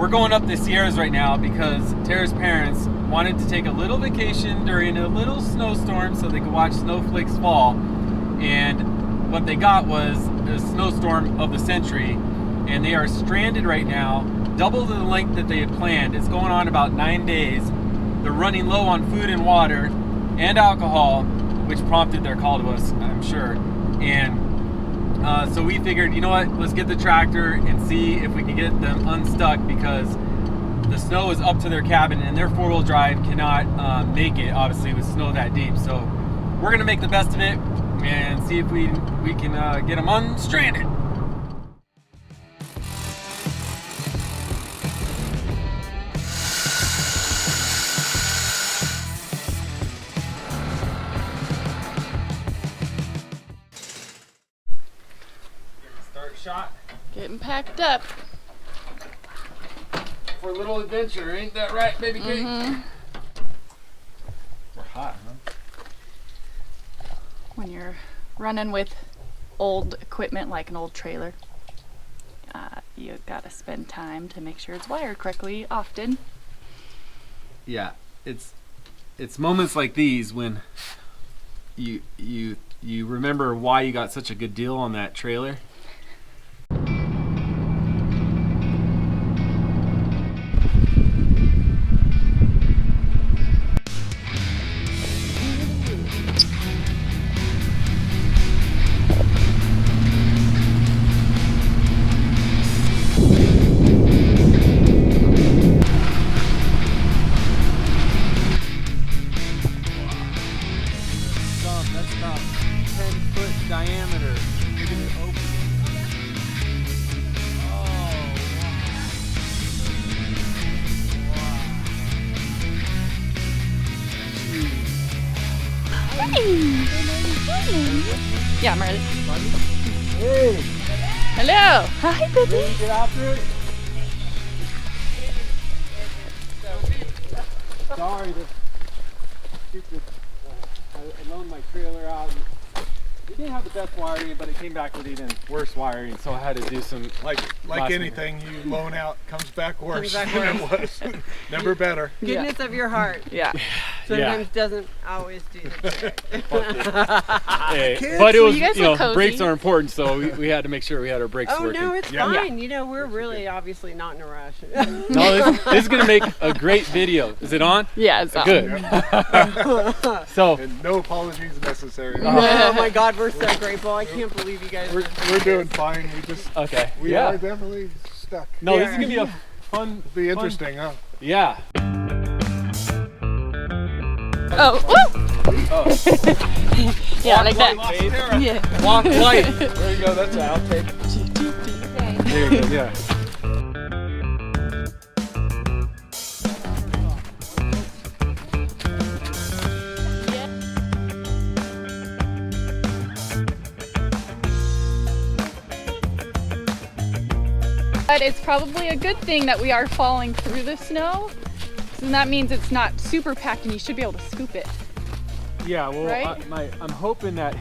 we're going up the Sierras right now because Tara's parents wanted to take a little vacation during a little snowstorm so they could watch snowflakes fall. And what they got was a snowstorm of the century, and they are stranded right now, double the length that they had planned. It's going on about 9 days. They're running low on food and water and alcohol, which prompted their call to us, I'm sure. And so we figured, you know what, let's get the tractor and see if we can get them unstuck, because the snow is up to their cabin and their four-wheel drive cannot make it, obviously, with snow that deep. So we're gonna make the best of it and see if we can get them unstranded. Shot. Getting packed up. For a little adventure, ain't that right, baby Kate? Mm-hmm. We're hot, huh? When you're running with old equipment like an old trailer, you gotta spend time to make sure it's wired correctly often. Yeah, it's moments like these when you remember why you got such a good deal on that trailer. That's about 10-foot diameter. Look at the opening. Oh, wow. Hey! Yeah, I'm ready. Hey! Hello! Hi, baby! Ready to get after it? Sorry, the stupid. I loaned my trailer out. It didn't have the best wiring, but it came back with even worse wiring, so I had to do some like anything you loan out comes back worse than it was. Never better. Goodness of your heart. Yeah. Sometimes doesn't always do the trick. Hey, but it was, you guys look cozy. Brakes are important, so we had to make sure we had our brakes Oh working. no, it's Yeah. fine. You know, we're really obviously not in a rush. No, this is gonna make a great video. Is it on? Yeah, it's on. Good. So And no apologies necessary. Oh my God, we're so grateful. I can't believe you guys. We're doing fine. We are definitely stuck. No, this is gonna be a fun. It'll be interesting, huh? Yeah. Oh, woo! Oh. Yeah, like that. Babe. Yeah. Walk light. There you go. That's an outtake. There you go. Yeah. But it's probably a good thing that we are falling through the snow. So that means it's not super packed and you should be able to scoop it. Yeah. Well, Right? I'm hoping that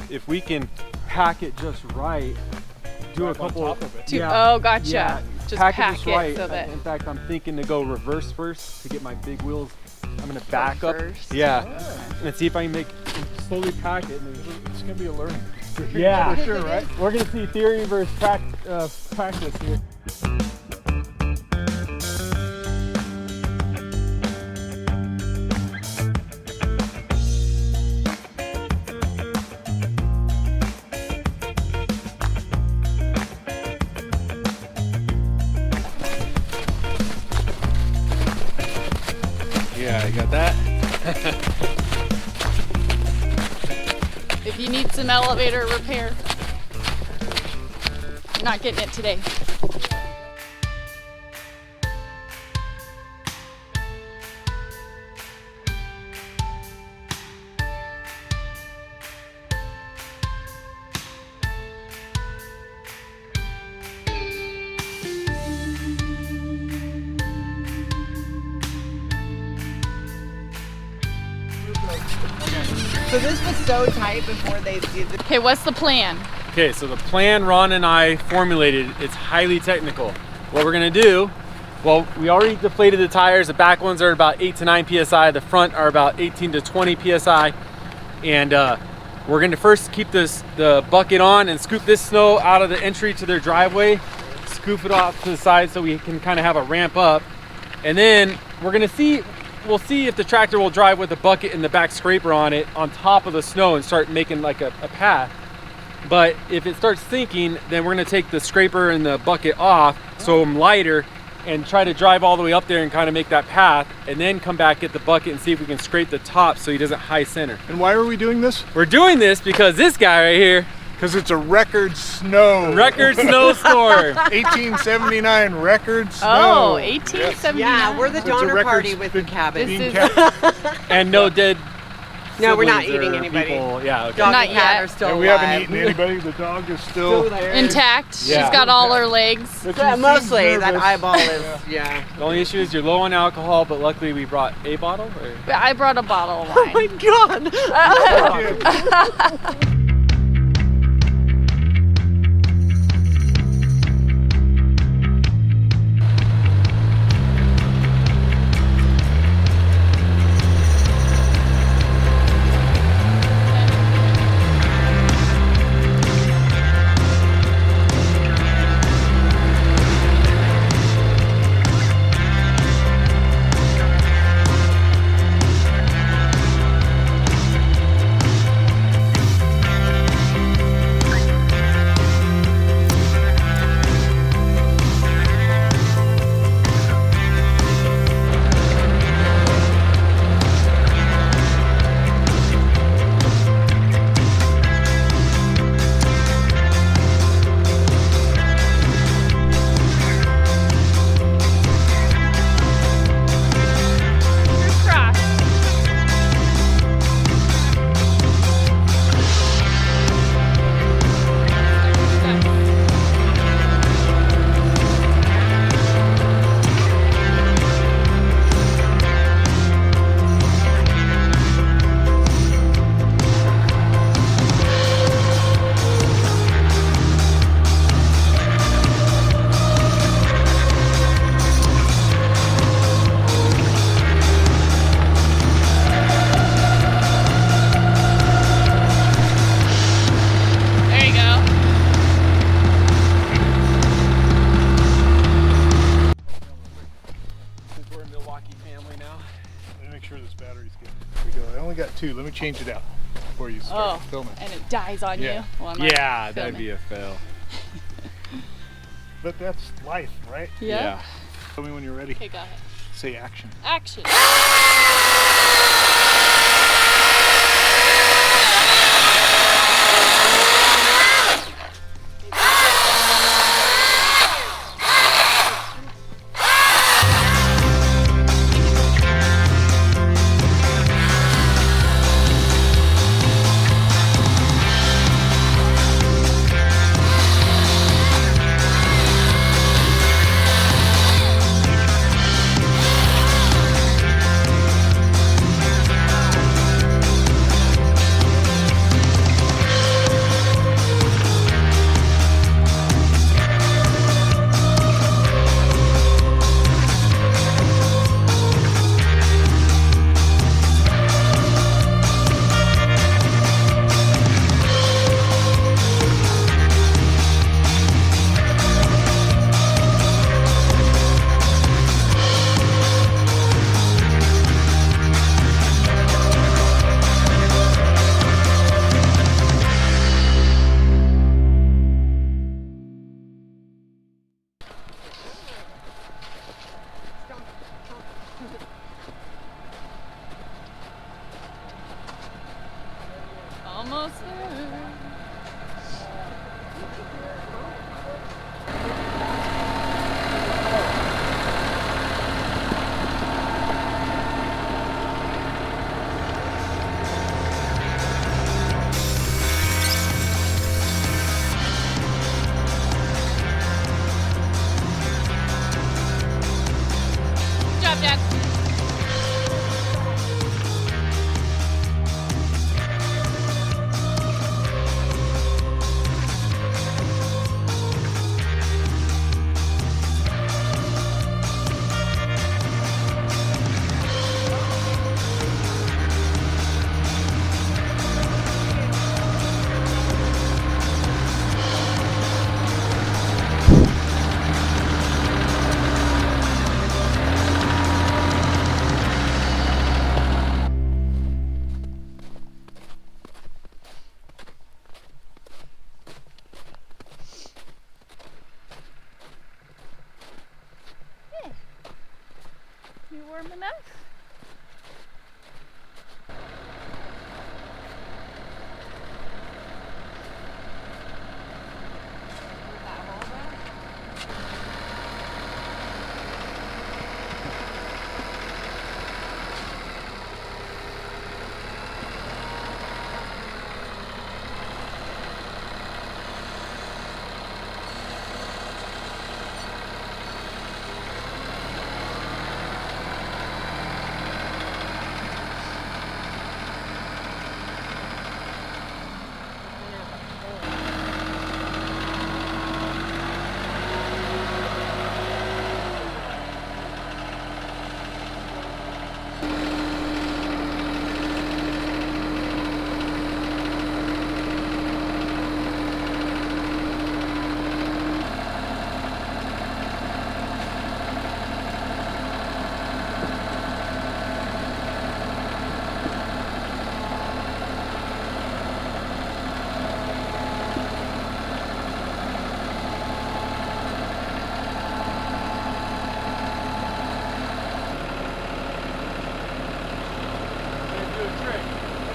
if we can pack it just right, do a couple. On top of it. Oh, gotcha. Yeah, Just pack pack it just it right. so that. In fact, I'm thinking to go reverse first to get my big wheels. I'm gonna back up. Reverse. Yeah. And see if I can slowly pack it. It's gonna be a learning. Yeah, For sure, right? We're gonna see theory versus practice here. Yeah, I got that. If you need some elevator repair, you're not getting it today. So this was so tight before they did the. Okay, what's the plan? Okay, so the plan Ron and I formulated, it's highly technical. What we're gonna do Well, we already deflated the tires. The back ones are about 8 to 9 psi. The front are about 18 to 20 psi. And we're going to first keep the bucket on and scoop this snow out of the entry to their driveway. Scoop it off to the side so we can kind of have a ramp up. And then we're going to we'll see if the tractor will drive with the bucket and the back scraper on it on top of the snow and start making like a path. But if it starts sinking, then we're going to take the scraper and the bucket off so I'm lighter and try to drive all the way up there and kind of make that path, and then come back, get the bucket and see if we can scrape the top so he doesn't high center. And why are we doing this? We're doing this because this guy right here, because it's a record snowstorm. 1879 record snow. Oh, 1879. Yeah, we're the So it's a donor record party with the cabin. This is- and no dead No, we're not siblings eating or anybody. people. Yeah, okay. Dog Not and cat yet. are still And we alive. haven't eaten anybody. The dog is still there. Intact. Yeah. She's got all her legs. But Yeah, she mostly, seems that nervous. eyeball is, yeah. The only issue is you're low on alcohol, but luckily we brought a bottle. Or? I brought a bottle of Oh my wine. god! Fingers crossed. There you go. Since we're a Milwaukee family now. Let me make sure this battery's good. There we go. I only got 2. Let me change it out before you start filming. And it dies on Yeah. you. Well, I'm not Yeah, that'd filming. be a fail. But that's life, right? Yeah. Tell me when you're ready. Okay, go ahead. Say action. Action. Almost there. Good job, Dad. You warm enough?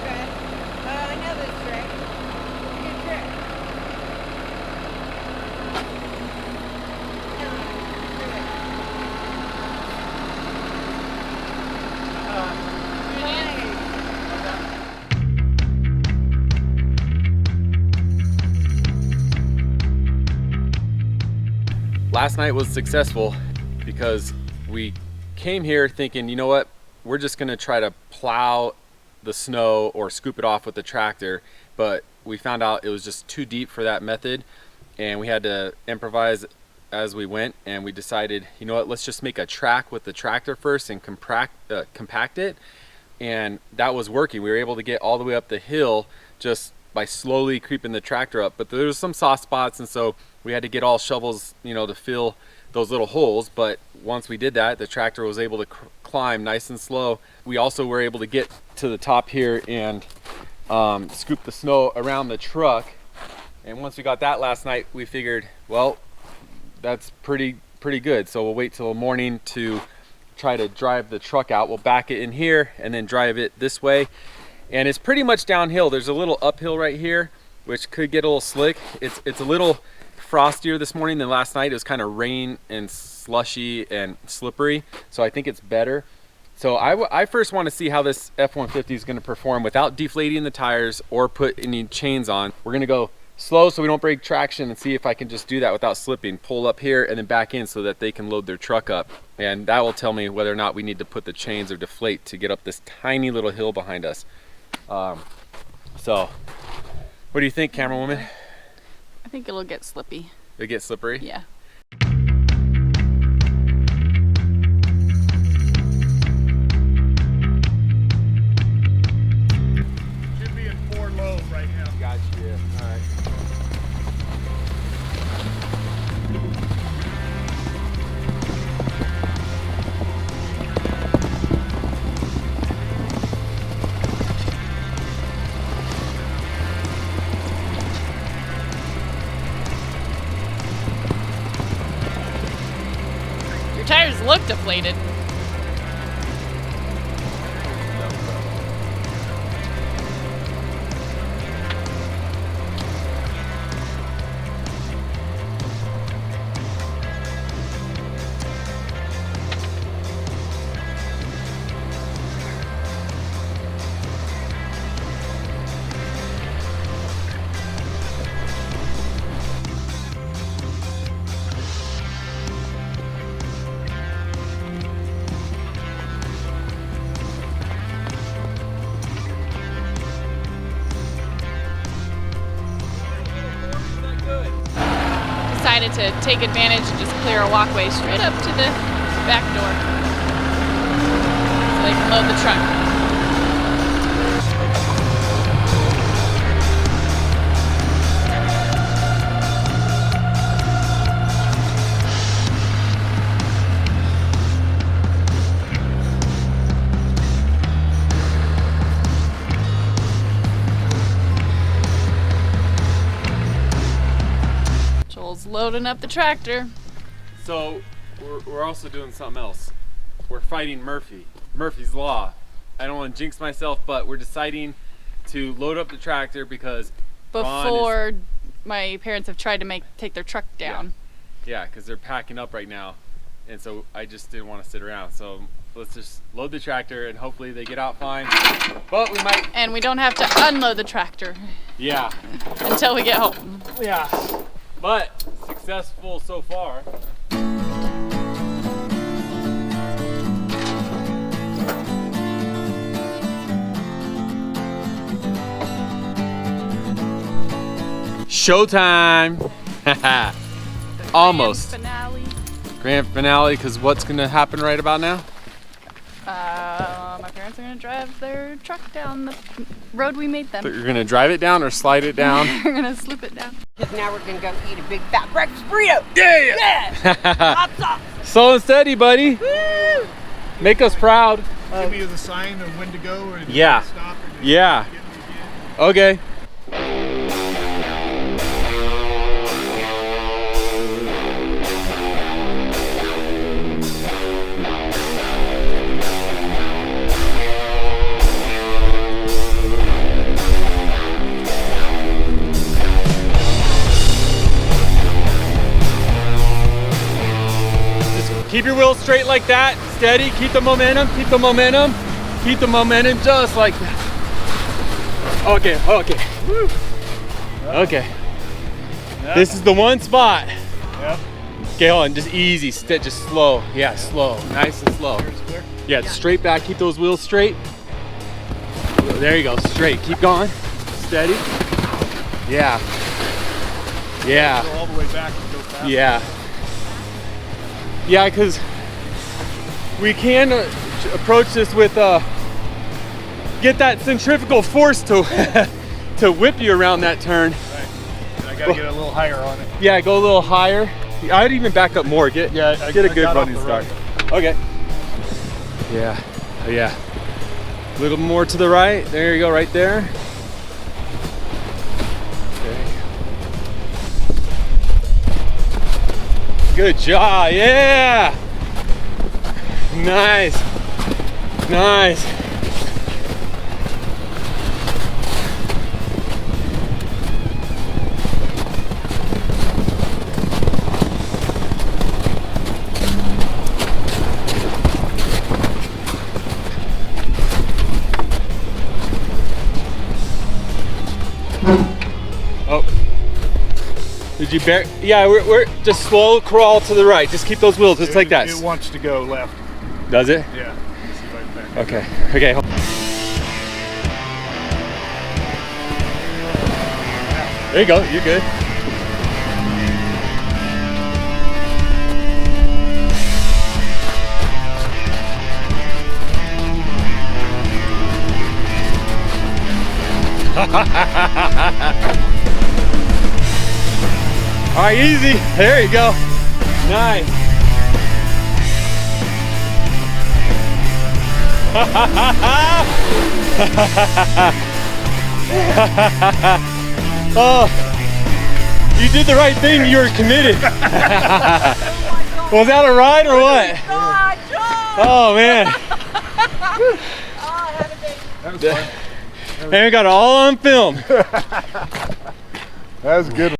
Okay. I know this trick. Good trick. Last night was successful because we came here thinking, you know what, we're just gonna try to plow the snow or scoop it off with the tractor, but we found out it was just too deep for that method and we had to improvise as we went, and we decided, you know what, let's just make a track with the tractor first and compact it, and that was working. We were able to get all the way up the hill just by slowly creeping the tractor up, but there was some soft spots, and so we had to get all shovels, you know, to fill those little holes. But once we did that, the tractor was able to climb nice and slow. We also were able to get to the top here and scoop the snow around the truck. And once we got that last night, we figured, well, that's pretty good. So we'll wait till the morning to try to drive the truck out. We'll back it in here and then drive it this way. And it's pretty much downhill. There's a little uphill right here, which could get a little slick. It's a little frostier this morning than last night. It was kind of rain and slushy and slippery, so I think it's better. So I first want to see how this F-150 is going to perform without deflating the tires or put any chains on. We're going to go slow so we don't break traction and see if I can just do that without slipping. Pull up here and then back in so that they can load their truck up, and that will tell me whether or not we need to put the chains or deflate to get up this tiny little hill behind us. So what do you think, camerawoman? I think it'll get slippy. It gets slippery? Yeah. Should be in 4 low right now. Gotcha. All right. Your tires look deflated. Decided to take advantage and just clear a walkway straight up to the back door so they can load the truck. Joel's loading up the tractor. So we're also doing something else. we're fighting Murphy's Law. I don't want to jinx myself, but we're deciding to load up the tractor because before my parents have tried to take their truck down. Yeah, because they're packing up right now, and so I just didn't want to sit around. So let's just load the tractor and hopefully they get out fine. But we might. And we don't have to unload the tractor. Yeah. Until we get home. Yeah. But successful so far. Showtime! Almost. Grand finale, because what's going to happen right about now? My parents are going to drive their truck down the road we made them. So you're going to drive it down or slide it down? We're going to sloop it down. Because now we're going to go eat a big fat breakfast burrito. Yeah! Hot sauce. Slow and steady, buddy. Woo! Make us proud. Give me the sign of when to go or Yeah. stop. Or Yeah. Okay. Keep your wheels straight like that, steady, keep the momentum, keep the momentum, keep the momentum just like that. Okay, okay. Woo. Okay. Yep. This is the one spot. Yep. Okay, hold on, just easy, just slow. Yeah, slow, nice and slow. Clear. Yeah, straight back, keep those wheels straight. There you go, straight, keep going, steady. Yeah. Yeah. Go all the way back and go fast. Yeah. Yeah, because we can approach this with get that centrifugal force to to whip you around that turn. Right. And I gotta get a little higher on it. Yeah, go a little higher. I'd even back up more. Get a good got off running the start. road. Okay. Yeah. Yeah. A little more to the right. There you go, right there. Okay. Good job. Yeah. Nice. Nice. Oh. Did you bear? Yeah, we're just slow crawl to the right. Just keep those wheels just like that. It wants to go left. Does it? Yeah. Let's see if I can back. Okay. Okay. There you go. You're good. All right, easy. There you go. Nice. Oh, you did the right thing. You were committed. Was that a ride or what? Oh man. That was fun. And we got it all on film. That was a good one.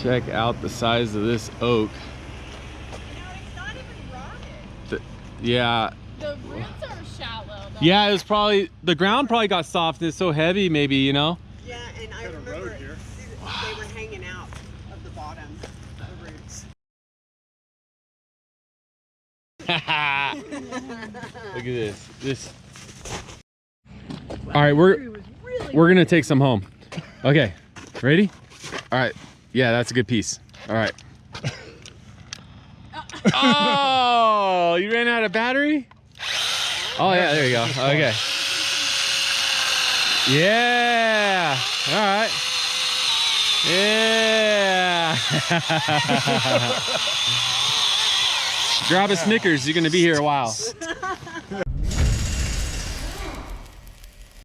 Check out the size of this oak. It's not even rotted. Yeah. The roots are shallow, though. Yeah, it was probably, the ground probably got soft and it's so heavy maybe, you know? Yeah, and I remember they were hanging out of the bottom, the roots. Look at this. All right, we're gonna take some home. Okay, ready? All right, yeah, that's a good piece. All right. Oh, you ran out of battery? Oh yeah, there you go. Okay. Yeah. All right. Yeah. Grab a Snickers. You're gonna be here a while.